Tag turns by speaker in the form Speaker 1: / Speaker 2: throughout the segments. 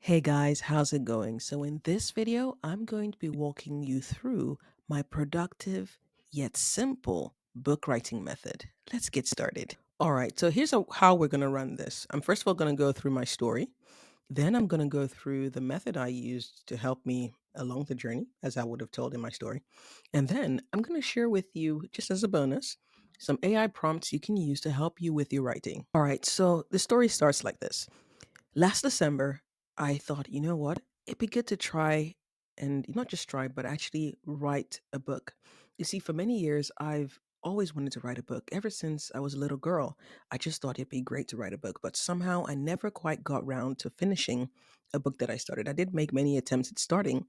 Speaker 1: Hey guys, how's it going? So in this video, I'm going to be walking you through my productive yet simple book writing method. Let's get started. All right, so here's how we're going to run this. I'm first of all going to go through my story. Then I'm going to go through the method I used to help me along the journey, as I would have told in my story. And then I'm going to share with you, just as a bonus, some AI prompts you can use to help you with your writing. All right, so the story starts like this. Last December, I thought, you know what? It'd be good to try and not just try, but actually write a book. You see, for many years, I've always wanted to write a book. Ever since I was a little girl, I just thought it'd be great to write a book, but somehow I never quite got round to finishing a book that I started. I did make many attempts at starting,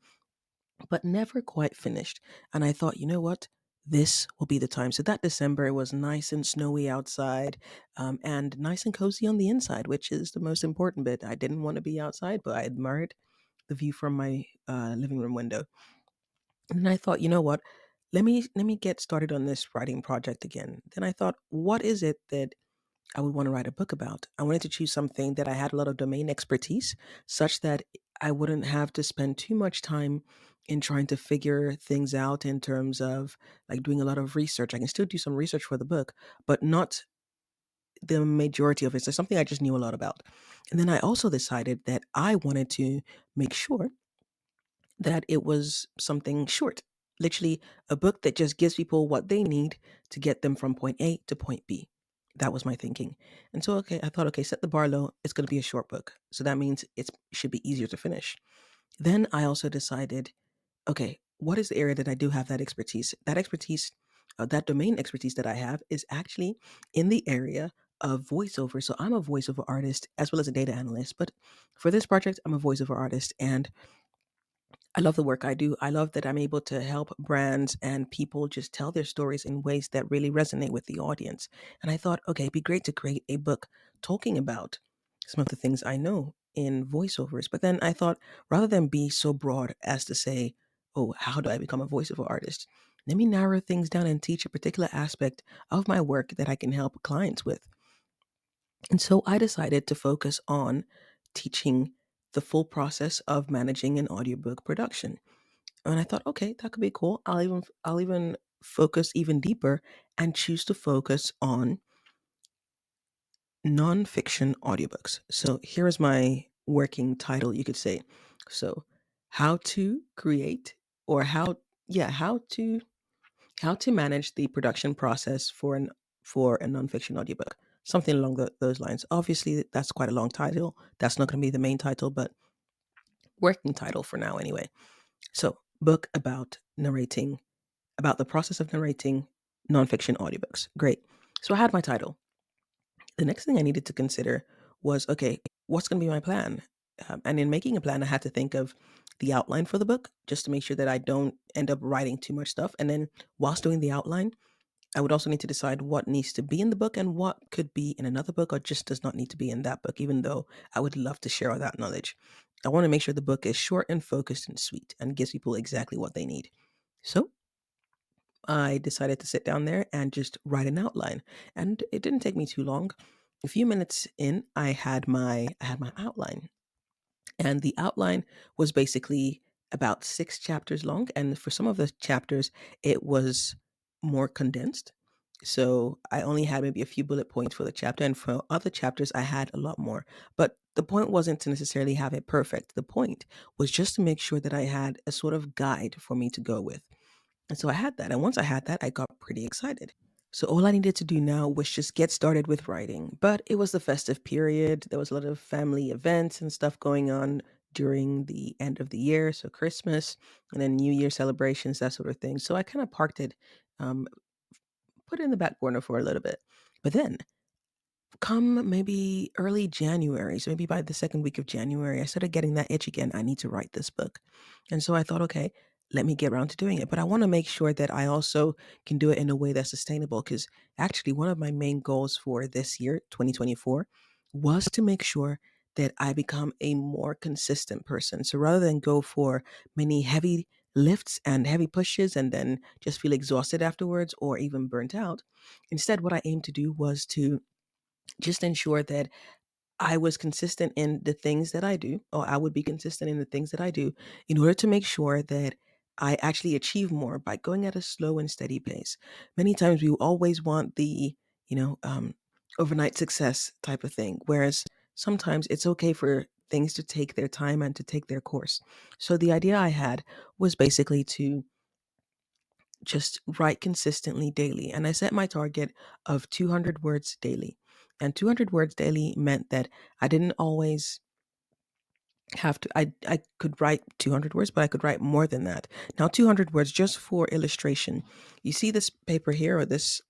Speaker 1: but never quite finished. And I thought, you know what? This will be the time. So that December, it was nice and snowy outside, and nice and cozy on the inside, which is the most important bit. I didn't want to be outside, but I admired the view from my living room window. And then I thought, you know what? Let me get started on this writing project again. Then I thought, what is it that I would want to write a book about? I wanted to choose something that I had a lot of domain expertise, such that I wouldn't have to spend too much time in trying to figure things out in terms of like doing a lot of research. I can still do some research for the book, but not the majority of it. So something I just knew a lot about. And then I also decided that I wanted to make sure that it was something short, literally a book that just gives people what they need to get them from point A to point B. That was my thinking. And so, okay, I thought, okay, set the bar low. It's going to be a short book. So that means it should be easier to finish. Then I also decided, okay, what is the area that I do have that expertise? That expertise, that domain expertise that I have is actually in the area of voiceover. So I'm a voiceover artist as well as a data analyst. But for this project, I'm a voiceover artist. And I love the work I do. I love that I'm able to help brands and people just tell their stories in ways that really resonate with the audience. And I thought, okay, it'd be great to create a book talking about some of the things I know in voiceovers. But then I thought, rather than be so broad as to say, oh, how do I become a voiceover artist? Let me narrow things down and teach a particular aspect of my work that I can help clients with. And so I decided to focus on teaching the full process of managing an audiobook production. And I thought, okay, that could be cool. I'll even focus even deeper and choose to focus on nonfiction audiobooks. So here is my working title, you could say. So how to create or how yeah, how to manage the production process for a nonfiction audiobook. Something along those lines. Obviously, that's quite a long title. That's not going to be the main title, but working title for now anyway. So, book about narrating about the process of narrating nonfiction audiobooks. Great. So I had my title. The next thing I needed to consider was okay, what's going to be my plan? And in making a plan, I had to think of the outline for the book just to make sure that I don't end up writing too much stuff. And then, whilst doing the outline, I would also need to decide what needs to be in the book and what could be in another book or just does not need to be in that book, even though I would love to share all that knowledge. I want to make sure the book is short and focused and sweet and gives people exactly what they need. So I decided to sit down there and just write an outline. And it didn't take me too long. A few minutes in, I had my outline. And the outline was basically about 6 chapters long. And for some of the chapters, it was more condensed. So I only had maybe a few bullet points for the chapter. And for other chapters, I had a lot more. But the point wasn't to necessarily have it perfect. The point was just to make sure that I had a sort of guide for me to go with. And so I had that. And once I had that, I got pretty excited. So all I needed to do now was just get started with writing. But it was the festive period. There was a lot of family events and stuff going on during the end of the year. So Christmas and then New Year celebrations, that sort of thing. So I kind of parked it, um, put it in the back burner for a little bit. But then come maybe early January, so maybe by the second week of January, I started getting that itch again. I need to write this book. And so I thought, okay, let me get around to doing it. But I want to make sure that I also can do it in a way that's sustainable. Because actually, one of my main goals for this year, 2024, was to make sure that I become a more consistent person. So rather than go for many heavy lifts and heavy pushes and then just feel exhausted afterwards or even burnt out, instead, what I aimed to do was to just ensure that I was consistent in the things that I do, or I would be consistent in the things that I do in order to make sure that I actually achieve more by going at a slow and steady pace. Many times we always want the, you know, overnight success type of thing, whereas sometimes it's okay for things to take their time and to take their course. So the idea I had was basically to just write consistently daily. And I set my target of 200 words daily. And 200 words daily meant that I didn't always have to, I could write 200 words, but I could write more than that. Now, 200 words, just for illustration, you see this paper here, or this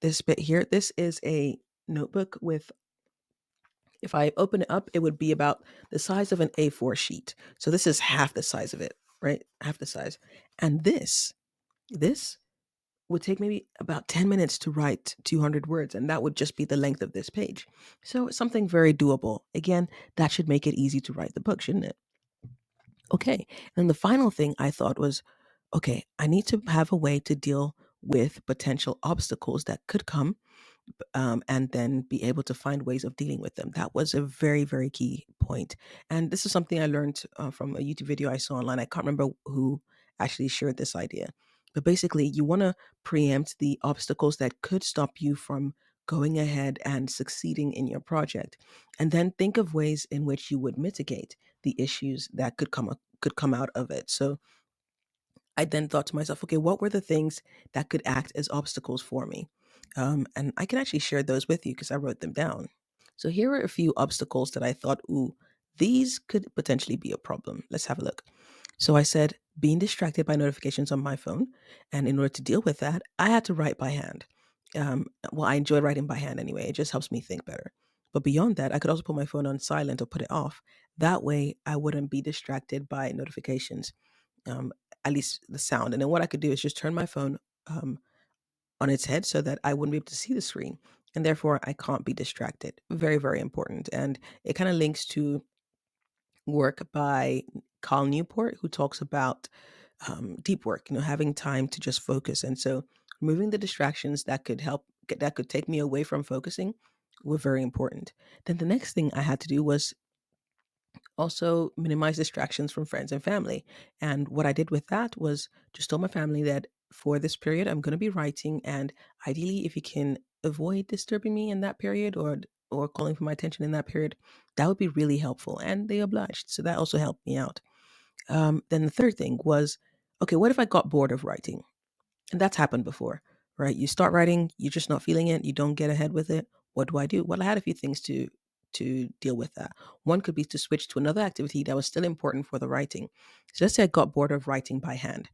Speaker 1: bit here. This is a notebook with, if I open it up, it would be about the size of an A4 sheet. So this is half the size of it, right? Half the size. And this would take maybe about 10 minutes to write 200 words, and that would just be the length of this page. So it's something very doable. Again, that should make it easy to write the book, shouldn't it? Okay. And the final thing I thought was, okay, I need to have a way to deal with potential obstacles that could come, and then be able to find ways of dealing with them. That was a very, very key point. And this is something I learned from a YouTube video I saw online. I can't remember who actually shared this idea. But basically, you want to preempt the obstacles that could stop you from going ahead and succeeding in your project. And then think of ways in which you would mitigate the issues that could come out of it. So I then thought to myself, okay, what were the things that could act as obstacles for me? And I can actually share those with you because I wrote them down. So here are a few obstacles that I thought, ooh, these could potentially be a problem. Let's have a look. So I said, being distracted by notifications on my phone. And in order to deal with that, I had to write by hand. Well, I enjoy writing by hand anyway. It just helps me think better. But beyond that, I could also put my phone on silent or put it off. That way, I wouldn't be distracted by notifications, um, at least the sound. And then what I could do is just turn my phone um, on its head so that I wouldn't be able to see the screen. And therefore, I can't be distracted. Very, very important. And it kind of links to work by Carl Newport, who talks about deep work, having time to just focus. And so, removing the distractions that could that could take me away from focusing were very important. Then the next thing I had to do was also minimize distractions from friends and family. And what I did with that was just told my family that for this period, I'm going to be writing. And ideally, if you can avoid disturbing me in that period, or calling for my attention in that period, that would be really helpful. And they obliged. So that also helped me out. Then the third thing was, okay, what if I got bored of writing? And that's happened before, right? You start writing, you're just not feeling it, you don't get ahead with it. What do I do? Well, I had a few things to deal with that. One could be to switch to another activity that was still important for the writing. So let's say I got bored of writing by hand.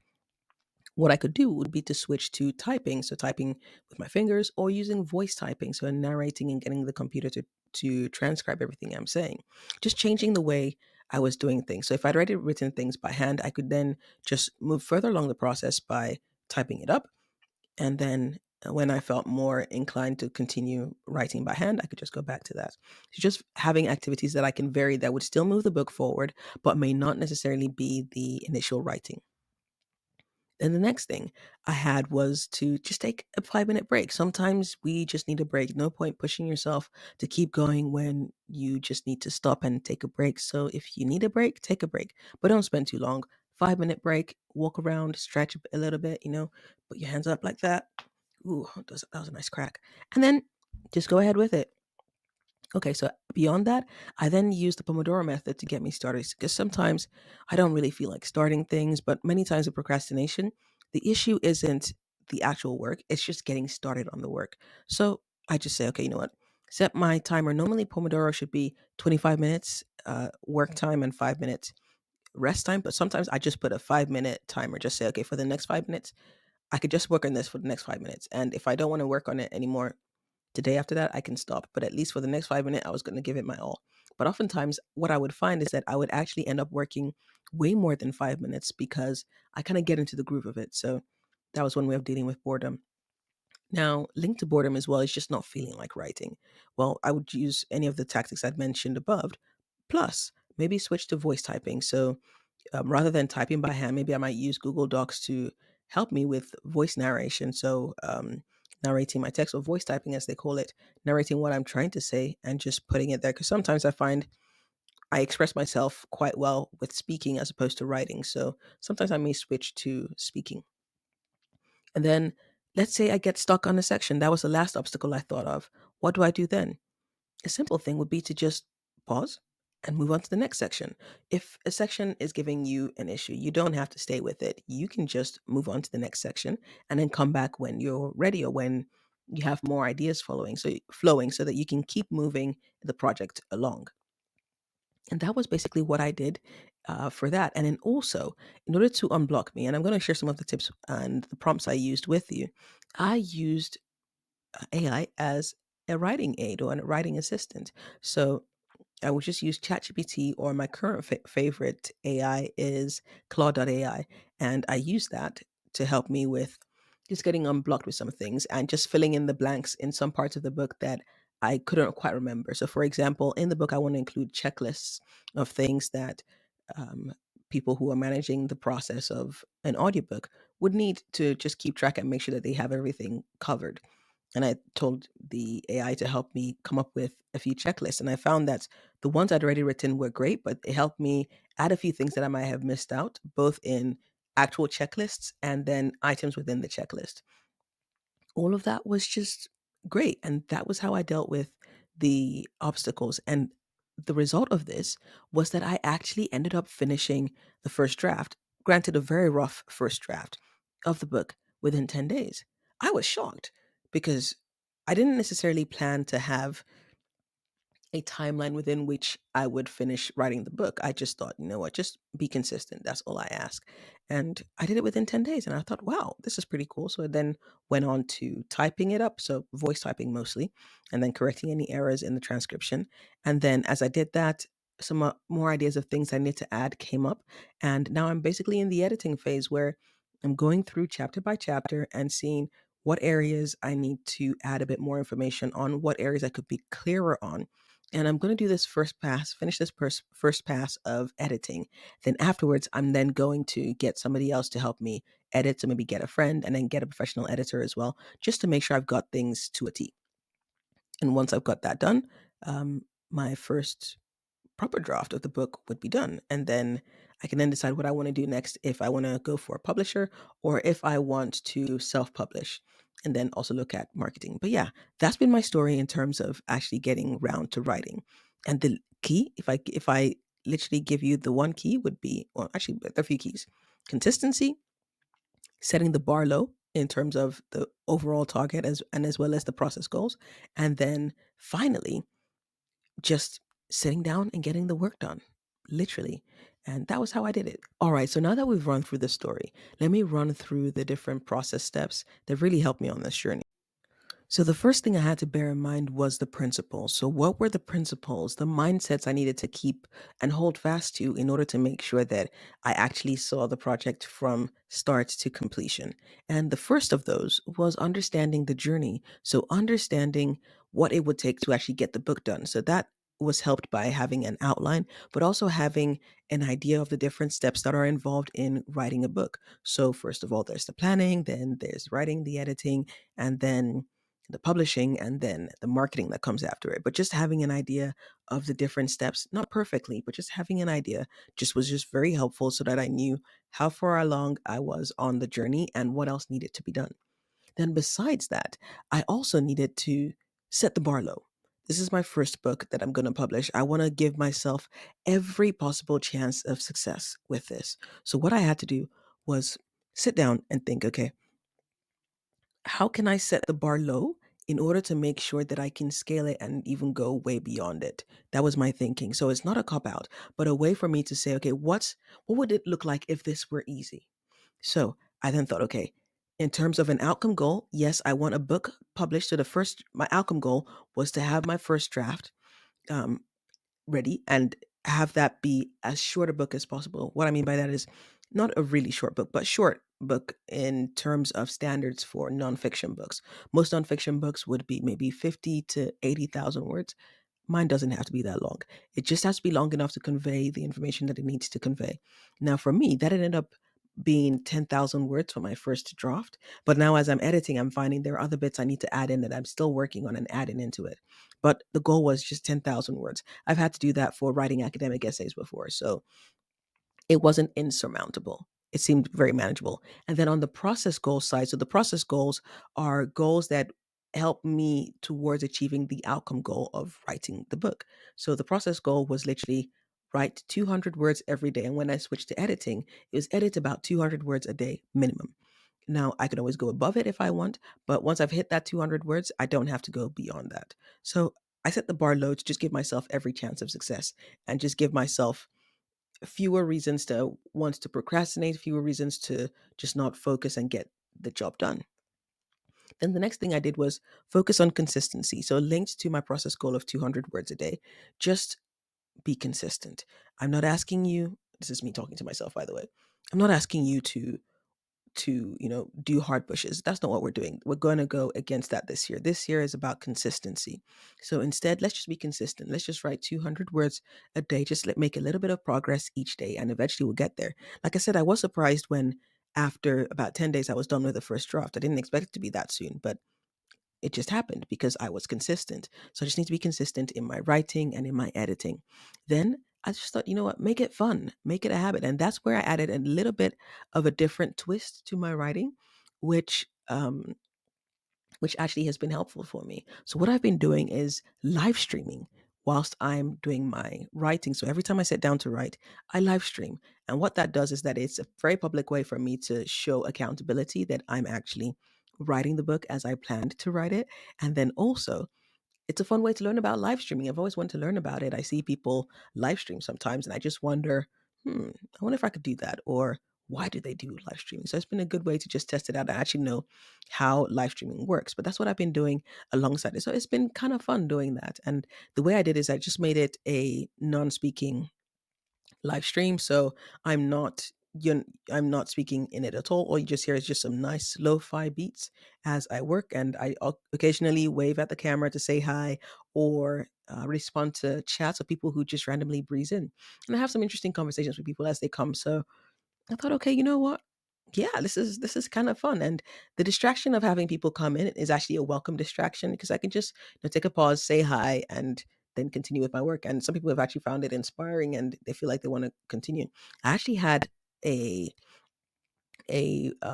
Speaker 1: What I could do would be to switch to typing, so typing with my fingers, or using voice typing, so narrating and getting the computer to transcribe everything I'm saying. Just changing the way I was doing things. So if I'd already written things by hand, I could then just move further along the process by typing it up, and then when I felt more inclined to continue writing by hand, I could just go back to that. So just having activities that I can vary that would still move the book forward, but may not necessarily be the initial writing. Then the next thing I had was to just take a 5 minute break. Sometimes we just need a break. No point pushing yourself to keep going when you just need to stop and take a break. So if you need a break, take a break, but don't spend too long. 5 minute break, walk around, stretch a little bit, put your hands up like that. Ooh, that was a nice crack. And then just go ahead with it. Okay, so beyond that, I then use the Pomodoro method to get me started, because sometimes I don't really feel like starting things, but many times with procrastination, the issue isn't the actual work, it's just getting started on the work. So I just say, okay, you know what? Set my timer. Normally, Pomodoro should be 25 minutes work time and 5 minutes rest time, but sometimes I just put a 5 minute timer. Just say, okay, for the next 5 minutes, I could just work on this for the next 5 minutes. And if I don't want to work on it anymore, the day after that, I can stop. But at least for the next 5 minutes, I was going to give it my all. But oftentimes, what I would find is that I would actually end up working way more than 5 minutes because I kind of get into the groove of it. So that was one way of dealing with boredom. Now, linked to boredom as well is just not feeling like writing. Well, I would use any of the tactics I'd mentioned above, plus maybe switch to voice typing. So rather than typing by hand, maybe I might use Google Docs to help me with voice narration. So narrating my text, or voice typing as they call it, narrating what I'm trying to say and just putting it there. Because sometimes I find I express myself quite well with speaking as opposed to writing. So sometimes I may switch to speaking. And then let's say I get stuck on a section. That was the last obstacle I thought of. What do I do then? A simple thing would be to just pause and move on to the next section. If a section is giving you an issue, you don't have to stay with it. You can just move on to the next section and then come back when you're ready or when you have more ideas flowing so that you can keep moving the project along. And that was basically what I did for that. And then also, in order to unblock me, and I'm going to share some of the tips and the prompts I used with you, I used AI as a writing aid or a writing assistant. So I would just use ChatGPT, or my current favorite AI is Claude.ai. And I use that to help me with just getting unblocked with some things and just filling in the blanks in some parts of the book that I couldn't quite remember. So, for example, in the book, I want to include checklists of things that um, people who are managing the process of an audiobook would need to just keep track and make sure that they have everything covered. And I told the AI to help me come up with a few checklists. And I found that the ones I'd already written were great, but it helped me add a few things that I might have missed out, both in actual checklists and then items within the checklist. All of that was just great. And that was how I dealt with the obstacles. And the result of this was that I actually ended up finishing the first draft, granted, a very rough first draft of the book within 10 days. I was shocked because I didn't necessarily plan to have a timeline within which I would finish writing the book. I just thought, you know what, just be consistent. That's all I ask. And I did it within 10 days. And I thought, wow, this is pretty cool. So I then went on to typing it up. So voice typing mostly, and then correcting any errors in the transcription. And then as I did that, some more ideas of things I need to add came up. And now I'm basically in the editing phase where I'm going through chapter by chapter and seeing what areas I need to add a bit more information on, what areas I could be clearer on, and I'm going to do this first pass, finish this first pass of editing. Then afterwards, I'm then going to get somebody else to help me edit. So maybe get a friend and then get a professional editor as well, just to make sure I've got things to a T. And once I've got that done, my first proper draft of the book would be done. And then I can then decide what I want to do next, if I want to go for a publisher or if I want to self publish, and then also look at marketing. But yeah, that's been my story in terms of actually getting round to writing. And the key, if I literally give you the one key, would be, well, actually, there are a few keys: consistency, setting the bar low in terms of the overall target as well as the process goals, and then finally just sitting down and getting the work done, literally. And that was how I did it. All right, so now that we've run through the story, let me run through the different process steps that really helped me on this journey. So the first thing I had to bear in mind was the principles. So what were the principles, the mindsets I needed to keep and hold fast to in order to make sure that I actually saw the project from start to completion? And the first of those was understanding the journey. So understanding what it would take to actually get the book done. So that was helped by having an outline, but also having an idea of the different steps that are involved in writing a book. So first of all, there's the planning, then there's writing, the editing, and then the publishing, and then the marketing that comes after it. But just having an idea of the different steps, not perfectly, but just having an idea, just was just very helpful so that I knew how far along I was on the journey and what else needed to be done. Then besides that, I also needed to set the bar low. This is my first book that I'm going to publish. I want to give myself every possible chance of success with this. So what I had to do was sit down and think, okay, how can I set the bar low in order to make sure that I can scale it and even go way beyond it? That was my thinking. So it's not a cop out, but a way for me to say, okay, what would it look like if this were easy? So I then thought, okay, in terms of an outcome goal, yes, I want a book published. So my outcome goal was to have my first draft um, ready and have that be as short a book as possible. What I mean by that is not a really short book, but short book in terms of standards for nonfiction books. Most nonfiction books would be maybe 50 to 80,000 words. Mine doesn't have to be that long. It just has to be long enough to convey the information that it needs to convey. Now, for me, that ended up being 10,000 words for my first draft. But now, as I'm editing, I'm finding there are other bits I need to add in that I'm still working on and adding into it. But the goal was just 10,000 words. I've had to do that for writing academic essays before. So it wasn't insurmountable. It seemed very manageable. And then on the process goal side, so the process goals are goals that help me towards achieving the outcome goal of writing the book. So the process goal was literally write 200 words every day. And when I switched to editing, it was edit about 200 words a day minimum. Now, I can always go above it if I want, but once I've hit that 200 words, I don't have to go beyond that. So I set the bar low to just give myself every chance of success and just give myself fewer reasons to want to procrastinate, fewer reasons to just not focus and get the job done. Then the next thing I did was focus on consistency. So linked to my process goal of 200 words a day, just be consistent. I'm not asking you, this is me talking to myself by the way. I'm not asking you to do hard pushes. That's not what we're doing. We're going to go against that this year. This year is about consistency. So instead, let's just be consistent. Let's just write 200 words a day. Just make a little bit of progress each day, and eventually we'll get there. Like I said, I was surprised when after about 10 days I was done with the first draft. I didn't expect it to be that soon, but it just happened because I was consistent. So I just need to be consistent in my writing and in my editing. Then I just thought, you know what, make it fun, make it a habit. And that's where I added a little bit of a different twist to my writing, which which actually has been helpful for me. So what I've been doing is live streaming whilst I'm doing my writing. So every time I sit down to write, I live stream. And what that does is that it's a very public way for me to show accountability that I'm actually writing the book as I planned to write it. And then also it's a fun way to learn about live streaming. I've always wanted to learn about it. I see people live stream sometimes, and I just wonder, I wonder if I could do that, or why do they do live streaming? So it's been a good way to just test it out. I actually know how live streaming works, but that's what I've been doing alongside it. So it's been kind of fun doing that. And the way I did is I just made it a non-speaking live stream. So I'm not I'm not speaking in it at all. All you just hear is just some nice lo-fi beats as I work, and I occasionally wave at the camera to say hi or respond to chats of people who just randomly breeze in, and I have some interesting conversations with people as they come. So I thought, okay, you know what? Yeah, this is kind of fun, and the distraction of having people come in is actually a welcome distraction because I can just take a pause, say hi, and then continue with my work. And some people have actually found it inspiring, and they feel like they want to continue. I actually had a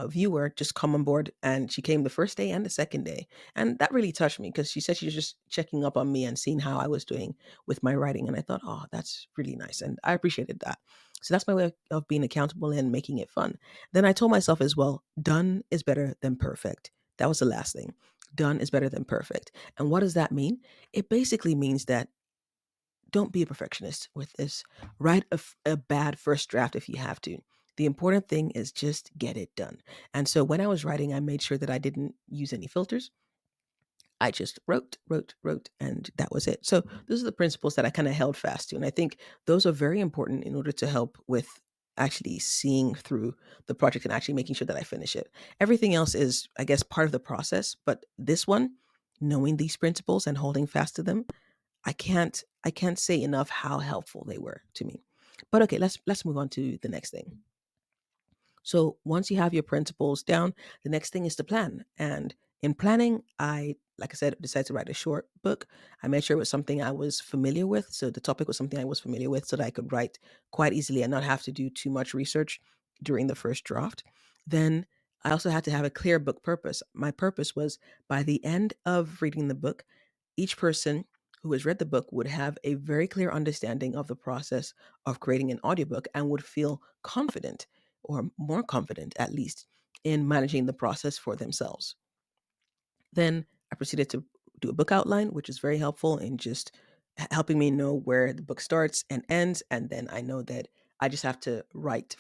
Speaker 1: viewer just come on board, and she came the first day and the second day, and that really touched me because she said she was just checking up on me and seeing how I was doing with my writing, and I thought, oh, that's really nice, and I appreciated that. So that's my way of being accountable and making it fun. Then I told myself as well, done is better than perfect. That was the last thing. Done is better than perfect. And what does that mean? It basically means that don't be a perfectionist with this. Write a bad first draft if you have to. The important thing is just get it done. And so when I was writing, I made sure that I didn't use any filters. I just wrote, and that was it. So those are the principles that I kind of held fast to. And I think those are very important in order to help with actually seeing through the project and actually making sure that I finish it. Everything else is, I guess, part of the process. But this one, knowing these principles and holding fast to them, I can't say enough how helpful they were to me. But okay, let's move on to the next thing. So once you have your principles down, the next thing is to plan. And in planning, like I said, decided to write a short book. I made sure it was something I was familiar with. So the topic was something I was familiar with so that I could write quite easily and not have to do too much research during the first draft. Then I also had to have a clear book purpose. My purpose was by the end of reading the book, each person who has read the book would have a very clear understanding of the process of creating an audiobook and would feel confident, or more confident at least, in managing the process for themselves. Then I proceeded to do a book outline, which is very helpful in just helping me know where the book starts and ends. And then I know that I just have to write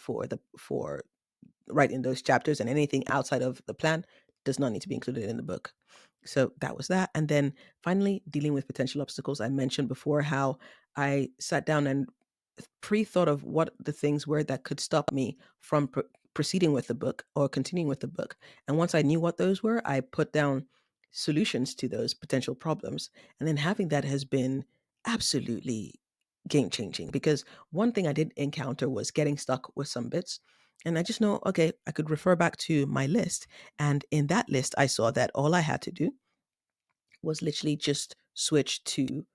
Speaker 1: in those chapters, and anything outside of the plan does not need to be included in the book. So that was that. And then finally, dealing with potential obstacles. I mentioned before how I sat down and pre thought of what the things were that could stop me from proceeding with the book or continuing with the book. And once I knew what those were, I put down solutions to those potential problems. And then having that has been absolutely game changing because one thing I did encounter was getting stuck with some bits. And I just know, okay, I could refer back to my list. And in that list, I saw that all I had to do was literally just switch to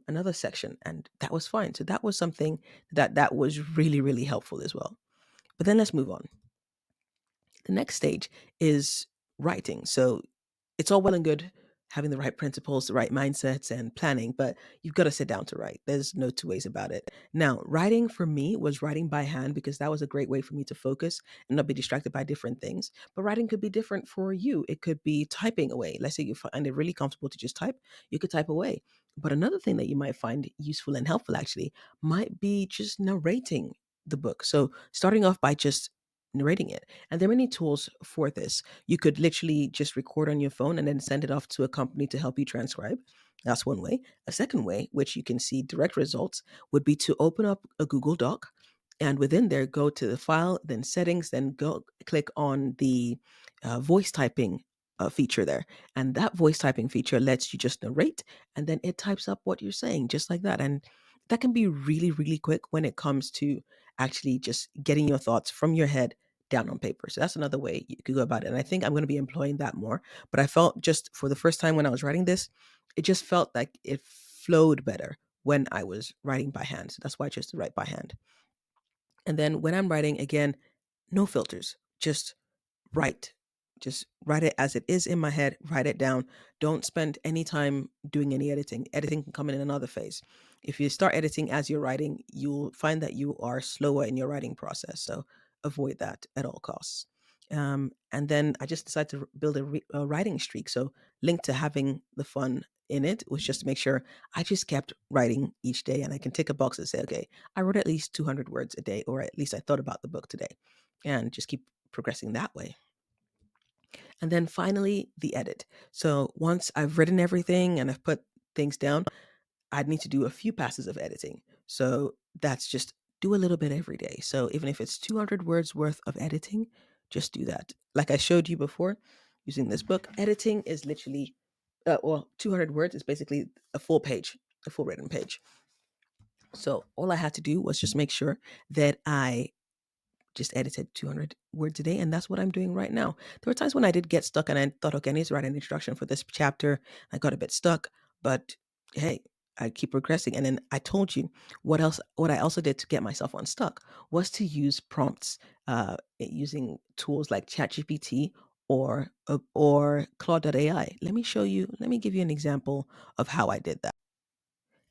Speaker 1: another section, and that was fine. So that was something that was really, really helpful as well. But then let's move on. The next stage is writing. So it's all well and good having the right principles, the right mindsets, and planning, but you've got to sit down to write. There's no two ways about it. Now, writing for me was writing by hand because that was a great way for me to focus and not be distracted by different things. But writing could be different for you. It could be typing away. Let's say you find it really comfortable to just type, you could type away. But another thing that you might find useful and helpful actually might be just narrating the book. So starting off by just narrating it. And there are many tools for this. You could literally just record on your phone and then send it off to a company to help you transcribe. That's one way. A second way, which you can see direct results, would be to open up a Google Doc and within there go to the file, then settings, then go click on the voice typing feature there. And that voice typing feature lets you just narrate and then it types up what you're saying just like that. And that can be really, really quick when it comes to actually just getting your thoughts from your head down on paper. So that's another way you could go about it. And I think I'm going to be employing that more. But I felt just for the first time when I was writing this, it just felt like it flowed better when I was writing by hand. So that's why I chose to write by hand. And then when I'm writing, again, no filters, just write. Just write it as it is in my head, write it down. Don't spend any time doing any editing. Editing can come in another phase. If you start editing as you're writing, you'll find that you are slower in your writing process. So avoid that at all costs. And then I just decided to build a writing streak. So linked to having the fun in it was just to make sure I just kept writing each day and I can tick a box and say, okay, I wrote at least 200 words a day, or at least I thought about the book today, and just keep progressing that way. And then finally, the edit. So once I've written everything and I've put things down, I'd need to do a few passes of editing. So that's just do a little bit every day. So even if it's 200 words worth of editing, just do that. Like I showed you before using this book, editing is literally, 200 words is basically a full page, a full written page. So all I had to do was just make sure that I just edited 200 words a day. And that's what I'm doing right now. There were times when I did get stuck and I thought, okay, I need to write an introduction for this chapter. I got a bit stuck, but hey, I keep progressing. And then I told you what I also did to get myself unstuck was to use prompts using tools like ChatGPT or Claude.ai. Let me give you an example of how I did that.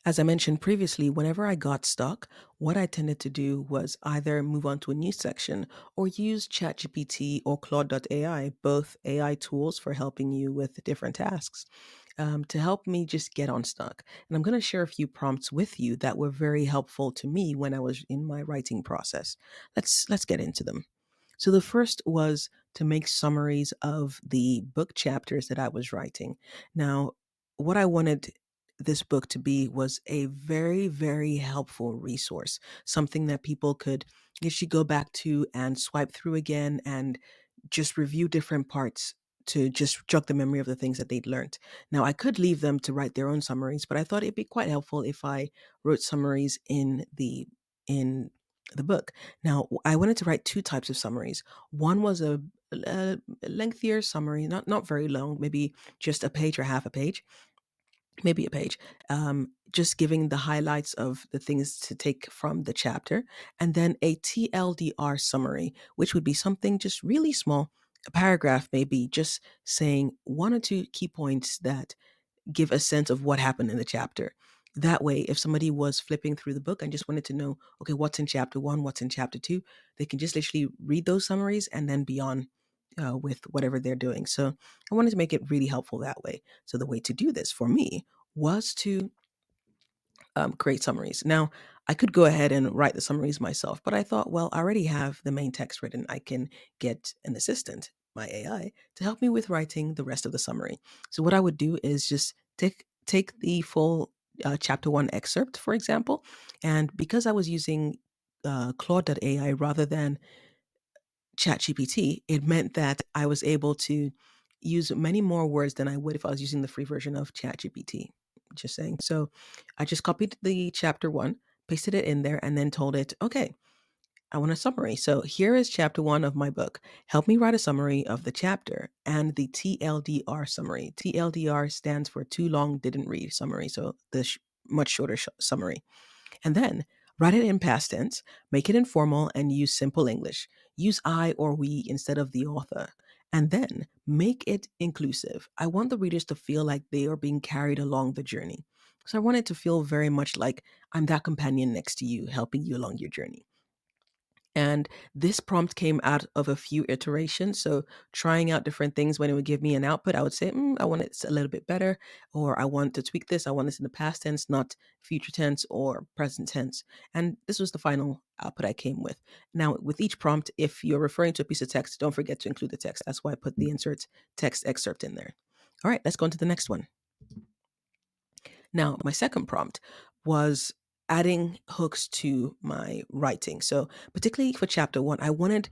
Speaker 1: As I mentioned previously, whenever I got stuck, what I tended to do was either move on to a new section or use ChatGPT or Claude.ai, both AI tools for helping you with different tasks, to help me just get unstuck. And I'm going to share a few prompts with you that were very helpful to me when I was in my writing process. Let's get into them. So the first was to make summaries of the book chapters that I was writing. Now, what I wanted this book to be was a very, very helpful resource, something that people could actually go back to and swipe through again and just review different parts to just jog the memory of the things that they'd learned. Now, I could leave them to write their own summaries, but I thought it'd be quite helpful if I wrote summaries in the book. Now, I wanted to write two types of summaries. One was a lengthier summary, not very long, maybe just a page or half a page, maybe a page, just giving the highlights of the things to take from the chapter, and then a TLDR summary, which would be something just really small, a paragraph maybe, just saying one or two key points that give a sense of what happened in the chapter. That way, if somebody was flipping through the book and just wanted to know, okay, what's in chapter one, what's in chapter two, they can just literally read those summaries and then be on with whatever they're doing. So I wanted to make it really helpful that way. So the way to do this for me was to create summaries. Now, I could go ahead and write the summaries myself, but I thought, well, I already have the main text written. I can get an assistant, my AI, to help me with writing the rest of the summary. So what I would do is just take the full chapter one excerpt, for example, and because I was using Claude.ai rather than ChatGPT, it meant that I was able to use many more words than I would if I was using the free version of ChatGPT. Just saying. So I just copied the chapter one, pasted it in there, and then told it, okay, I want a summary. So here is chapter one of my book. Help me write a summary of the chapter and the TLDR summary. TLDR stands for too long didn't read summary. So the much shorter summary. And then write it in past tense, make it informal, and use simple English. Use I or we instead of the author. And then make it inclusive. I want the readers to feel like they are being carried along the journey. So I want it to feel very much like I'm that companion next to you, helping you along your journey. And this prompt came out of a few iterations. So, trying out different things when it would give me an output, I would say, I want it a little bit better, or I want to tweak this. I want this in the past tense, not future tense or present tense. And this was the final output I came with. Now, with each prompt, if you're referring to a piece of text, don't forget to include the text. That's why I put the insert text excerpt in there. All right, let's go on to the next one. Now, my second prompt was adding hooks to my writing. So, particularly for chapter one, I wanted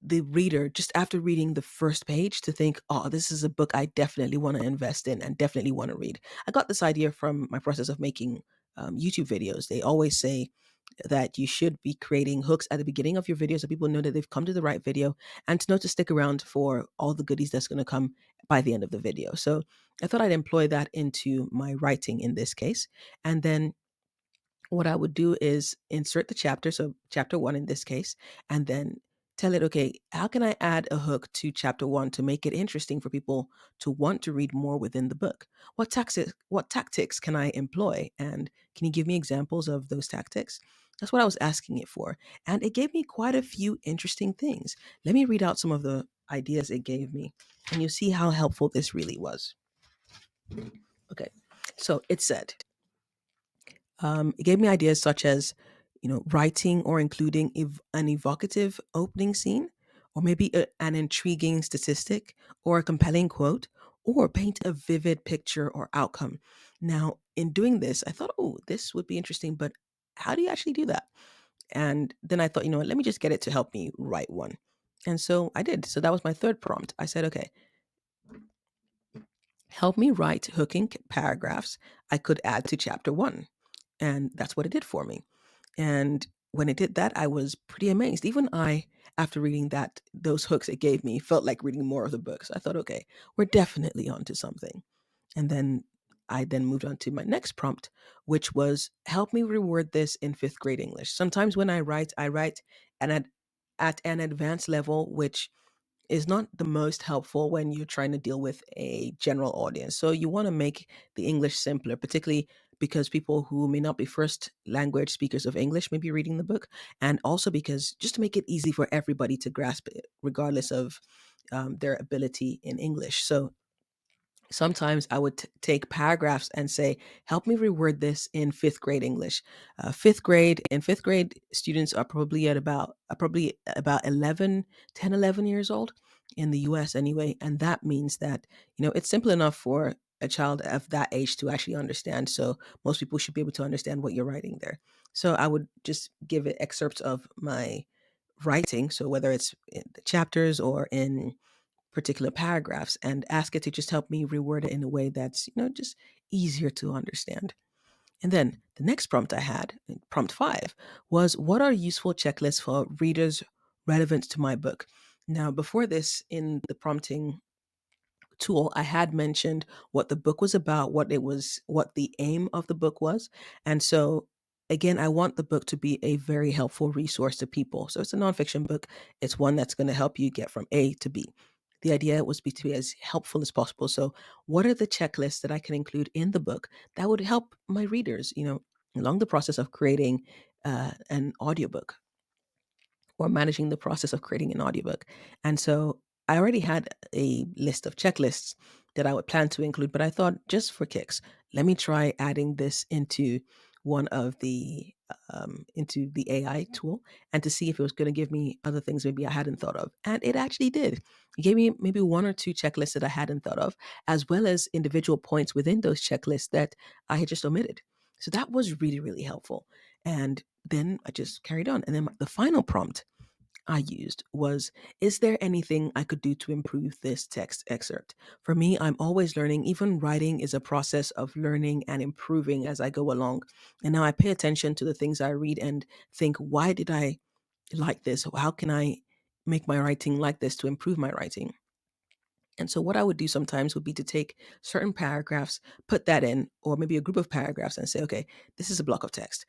Speaker 1: the reader, just after reading the first page, to think, oh, this is a book I definitely want to invest in and definitely want to read. I got this idea from my process of making YouTube videos. They always say that you should be creating hooks at the beginning of your video so people know that they've come to the right video and to know to stick around for all the goodies that's going to come by the end of the video. So I thought I'd employ that into my writing in this case. And then what I would do is insert the chapter, so chapter one in this case, and then tell it, okay, how can I add a hook to chapter one to make it interesting for people to want to read more within the book? What tactics can I employ? And can you give me examples of those tactics? That's what I was asking it for. And it gave me quite a few interesting things. Let me read out some of the ideas it gave me, and you see how helpful this really was. Okay. So it said, it gave me ideas such as, writing or including an evocative opening scene, or maybe an intriguing statistic, or a compelling quote, or paint a vivid picture or outcome. Now, in doing this, I thought, oh, this would be interesting, but how do you actually do that? And then I thought, you know what, let me just get it to help me write one. And so I did. So that was my third prompt. I said, okay, help me write hooking paragraphs I could add to chapter one. And that's what it did for me. And when it did that, I was pretty amazed. Even I, after reading those hooks it gave me, felt like reading more of the book. So I thought, okay, we're definitely onto something. And then I then moved on to my next prompt, which was help me reword this in fifth grade English. Sometimes when I write and at an advanced level, which is not the most helpful when you're trying to deal with a general audience. So you want to make the English simpler, particularly because people who may not be first language speakers of English may be reading the book, and also because just to make it easy for everybody to grasp it, regardless of their ability in English. So sometimes I would take paragraphs and say, help me reword this in fifth grade English. Fifth grade, students are probably about 11, 10, 11 years old in the US anyway. And that means that, it's simple enough for a child of that age to actually understand. So most people should be able to understand what you're writing there. So I would just give it excerpts of my writing. So whether it's in the chapters or in particular paragraphs, and ask it to just help me reword it in a way that's, just easier to understand. And then the next prompt I had, prompt five, was what are useful checklists for readers relevant to my book? Now, before this, in the prompting tool, I had mentioned what the book was about, what the aim of the book was. And so, again, I want the book to be a very helpful resource to people. So it's a nonfiction book, it's one that's going to help you get from A to B. The idea was to be as helpful as possible. So, what are the checklists that I can include in the book that would help my readers, along the process of creating an audiobook or managing the process of creating an audiobook. And so I already had a list of checklists that I would plan to include, but I thought just for kicks, let me try adding this into the AI tool and to see if it was going to give me other things maybe I hadn't thought of. And it actually did. It gave me maybe one or two checklists that I hadn't thought of, as well as individual points within those checklists that I had just omitted. So that was really, really helpful. And then I just carried on. And then the final prompt I used was, is there anything I could do to improve this text excerpt? For me, I'm always learning. Even writing is a process of learning and improving as I go along. And now I pay attention to the things I read and think, why did I like this? How can I make my writing like this to improve my writing? And so what I would do sometimes would be to take certain paragraphs, put that in, or maybe a group of paragraphs, and say, okay, this is a block of text.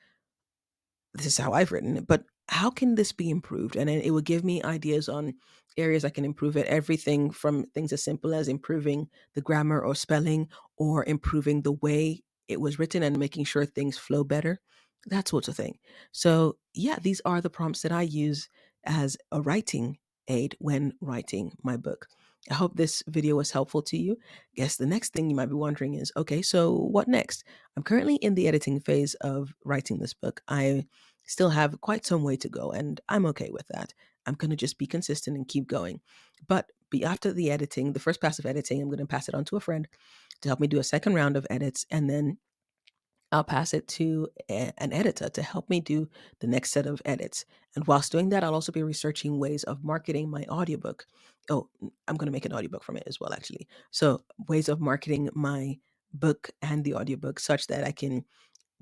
Speaker 1: This is how I've written it, but how can this be improved? And then it would give me ideas on areas I can improve it. Everything from things as simple as improving the grammar or spelling, or improving the way it was written and making sure things flow better, that sort of thing. So, yeah, these are the prompts that I use as a writing aid when writing my book. I hope this video was helpful to you. Guess the next thing you might be wondering is, okay, so what next? I'm currently in the editing phase of writing this book. I still have quite some way to go, and I'm okay with that. I'm going to just be consistent and keep going. But be after the editing, the first pass of editing, I'm going to pass it on to a friend to help me do a second round of edits, and then I'll pass it to an editor to help me do the next set of edits. And whilst doing that, I'll also be researching ways of marketing my audiobook. Oh, I'm going to make an audiobook from it as well, actually. So, ways of marketing my book and the audiobook such that I can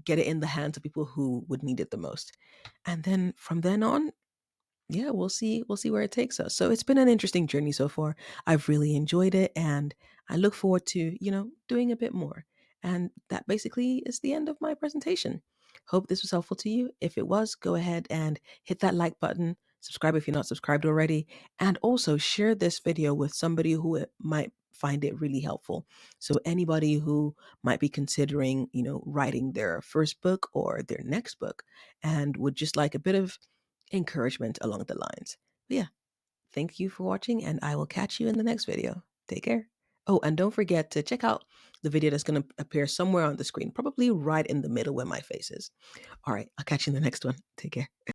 Speaker 1: get it in the hands of people who would need it the most. And then from then on, yeah, we'll see where it takes us. So it's been an interesting journey so far. I've really enjoyed it, and I look forward to, doing a bit more. And that basically is the end of my presentation. Hope this was helpful to you. If it was, go ahead and hit that like button, subscribe if you're not subscribed already, and also share this video with somebody who it might find it really helpful. So anybody who might be considering, writing their first book or their next book and would just like a bit of encouragement along the lines. But yeah, thank you for watching, and I will catch you in the next video. Take care. Oh, and don't forget to check out the video that's going to appear somewhere on the screen, probably right in the middle where my face is. All right, I'll catch you in the next one. Take care.